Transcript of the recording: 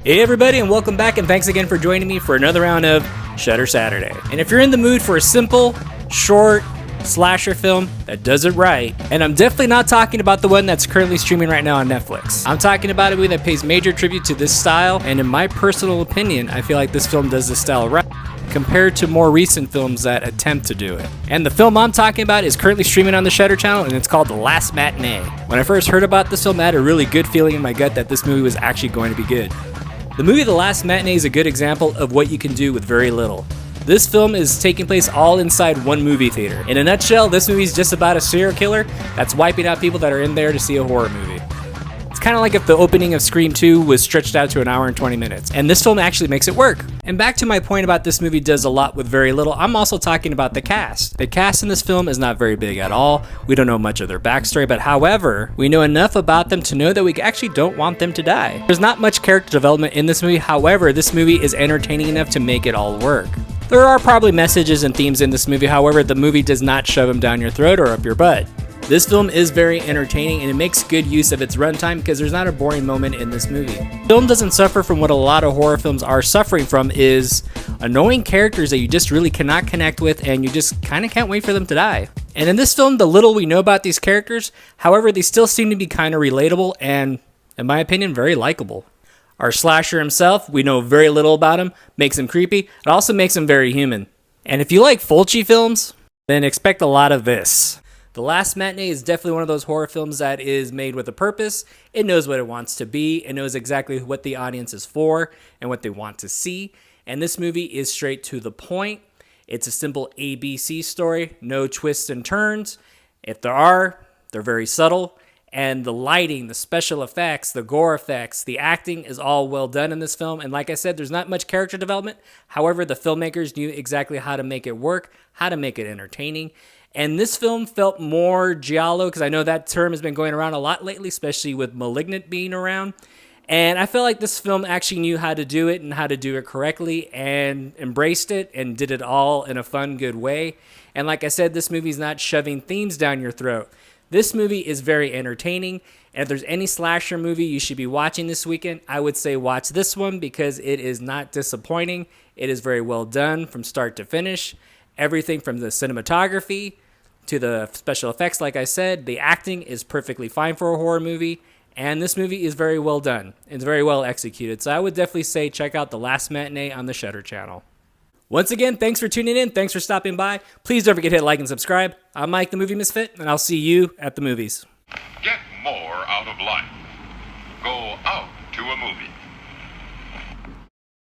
Hey everybody, and welcome back, and thanks again for joining me for another round of Shutter Saturday. And if you're in the mood for a simple, short, slasher film that does it right, and I'm definitely not talking about the one that's currently streaming right now on Netflix. I'm talking about a movie that pays major tribute to this style, and in my personal opinion, I feel like this film does this style right compared to more recent films that attempt to do it. And the film I'm talking about is currently streaming on the Shutter channel, and it's called The Last Matinee. When I first heard about this film, I had a really good feeling in my gut that this movie was actually going to be good. The movie The Last Matinee is a good example of what you can do with very little. This film is taking place all inside one movie theater. In a nutshell, this movie is just about a serial killer that's wiping out people that are in there to see a horror movie. It's kind of like if the opening of Scream 2 was stretched out to an hour and 20 minutes, and this film actually makes it work. And back to my point about this movie does a lot with very little, I'm also talking about the cast. The cast in this film is not very big at all. We don't know much of their backstory, but however, we know enough about them to know that we actually don't want them to die. There's not much character development in this movie, however, this movie is entertaining enough to make it all work. There are probably messages and themes in this movie, however, the movie does not shove them down your throat or up your butt. This film is very entertaining and it makes good use of its runtime because there's not a boring moment in this movie. The film doesn't suffer from what a lot of horror films are suffering from, is annoying characters that you just really cannot connect with and you just kind of can't wait for them to die. And in this film, the little we know about these characters, however, they still seem to be kind of relatable and, in my opinion, very likable. Our slasher himself, we know very little about him, makes him creepy, it also makes him very human. And if you like Fulci films, then expect a lot of this. The Last Matinee is definitely one of those horror films that is made with a purpose. It knows what it wants to be. It knows exactly what the audience is for and what they want to see. And this movie is straight to the point. It's a simple ABC story, no twists and turns. If there are, they're very subtle. And the lighting, the special effects, the gore effects, the acting is all well done in this film. And like I said, there's not much character development. However, the filmmakers knew exactly how to make it work, how to make it entertaining. And this film felt more giallo, because I know that term has been going around a lot lately, especially with Malignant being around. And I feel like this film actually knew how to do it and how to do it correctly and embraced it and did it all in a fun, good way. And like I said, this movie is not shoving themes down your throat. This movie is very entertaining. And if there's any slasher movie you should be watching this weekend, I would say watch this one because it is not disappointing. It is very well done from start to finish. Everything from the cinematography to the special effects, like I said, the acting is perfectly fine for a horror movie, and this movie is very well done. It's very well executed, so I would definitely say check out The Last Matinee on the Shutter channel. Once again, thanks for tuning in. Thanks for stopping by. Please don't forget to hit like and subscribe. I'm Mike the Movie Misfit, and I'll see you at the movies. Get more out of life. Go out to a movie.